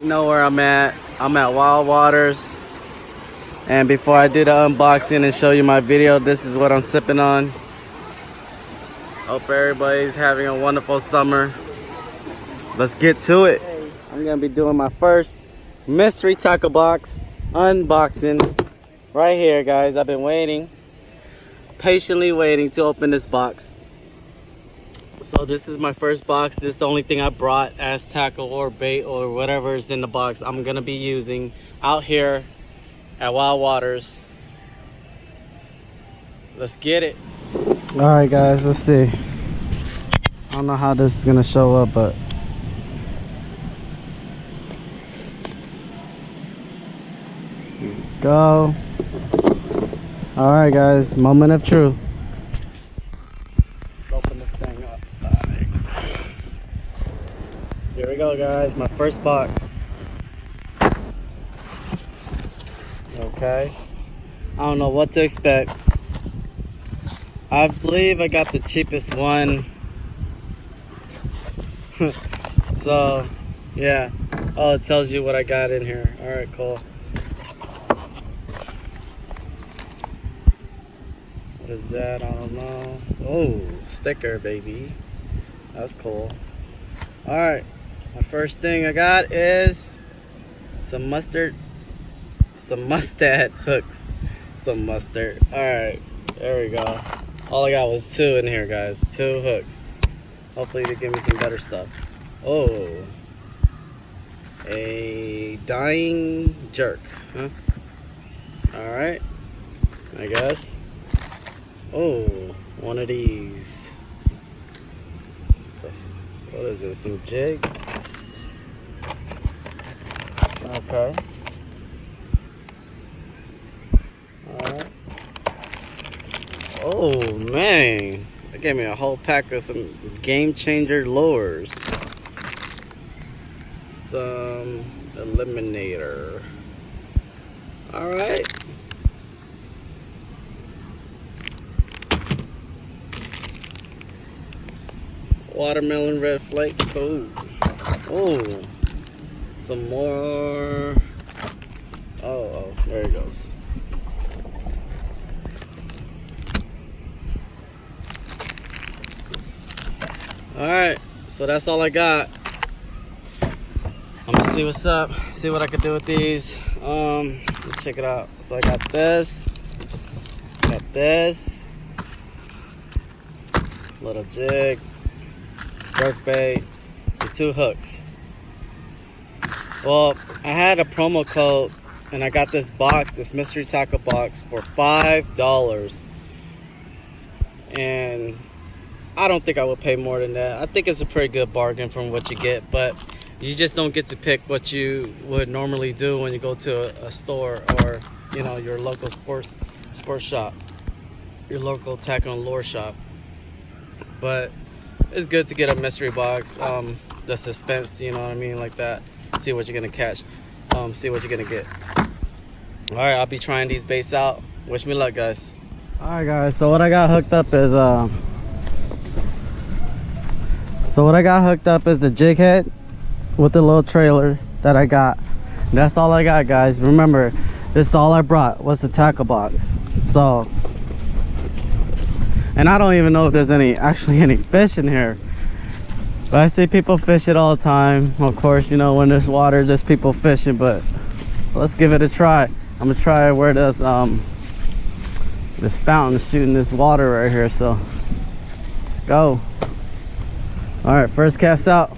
Know where I'm at. I'm at Wild Waters. And before I do the unboxing and show you my video, this is what I'm sipping on. Hope everybody's having a wonderful summer. Let's get to it. I'm gonna be doing my first mystery tackle box unboxing right here, guys. I've been waiting, patiently waiting to open this box. So this is my first box. This is the only thing I brought as tackle or bait or whatever is in the box I'm gonna be using out here at Wild Waters. Let's get it. All right, guys, let's see. I don't know how this is gonna show up, but here we go. All right, guys, moment of truth. Let's open this thing up. All right. Here we go, guys, my first box. Okay, I don't know what to expect. I believe I got the cheapest one. So yeah, oh, it tells you what I got in here. All right, cool. What is that? I don't know. Oh, sticker, baby. That's cool. All right, my first thing I got is some mustard hooks. Some mustard. All right, there we go. All I got was 2 in here, guys. 2 hooks. Hopefully they give me some better stuff. Oh, a dying jerk, huh? All right, I guess. Oh, one of these. What is this, some jig? Okay. Alright. Oh man, they gave me a whole pack of some Game Changer lures. Some eliminator. Alright. Watermelon red flake. Oh, some more. Oh, there it goes. Alright, so that's all I got. I'm gonna see what's up, see what I can do with these. Let's check it out. So I got this, little jig, jerk bait, the 2 hooks. Well, I had a promo code and I got this box, this mystery tackle box, for $5. And I don't think I would pay more than that. I think it's a pretty good bargain from what you get, but you just don't get to pick what you would normally do when you go to a store or, you know, your local sports shop, your local tackle and lure shop. But it's good to get a mystery box, the suspense, you know what I mean, like that. See what you're gonna catch, see what you're gonna get. All right, I'll be trying these baits out. Wish me luck, guys. All right, guys, so what I got hooked up is the jig head with the little trailer that I got. That's all I got, guys. Remember, this is all I brought was the tackle box. So, and I don't even know if there's actually any fish in here, but I see people fish it all the time. Of course, you know, when there's water, there's people fishing, but let's give it a try. I'm gonna try where this fountain is shooting this water right here, so let's go. All right, first cast out.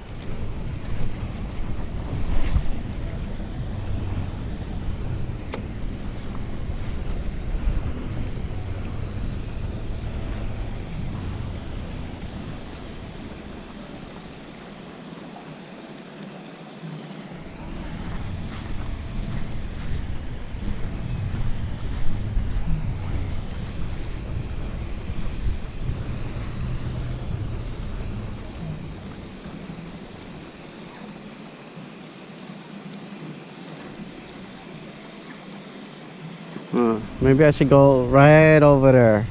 Maybe I should go right over there.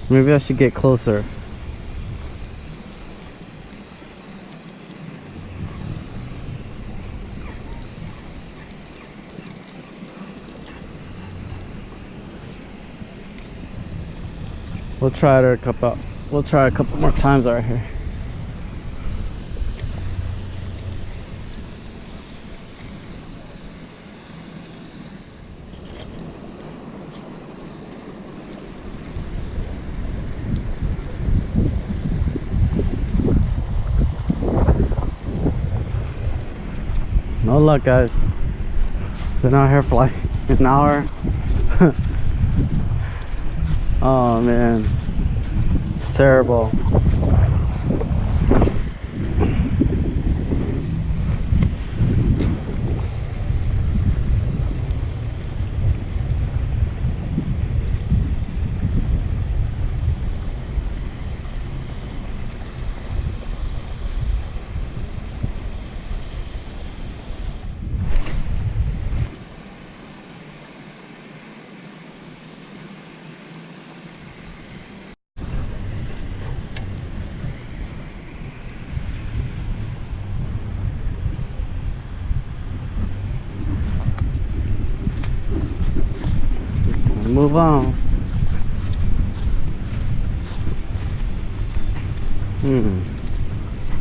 Maybe I should get closer. We'll try it a couple. We'll try a couple more times right here. No luck, guys. Been out here for like an hour. Oh man, it's terrible. Move on.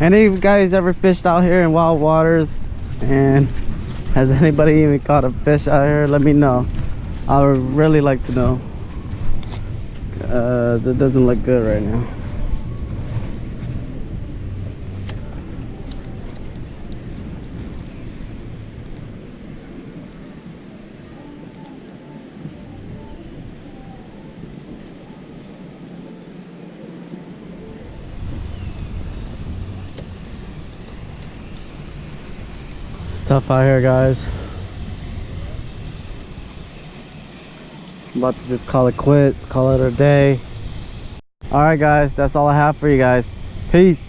Any of you guys ever fished out here in Wild Waters? And has anybody even caught a fish out here? Let me know. I would really like to know. It doesn't look good right now. Tough out here, guys. I'm about to just call it quits, call it a day. All right, guys, that's all I have for you guys. Peace.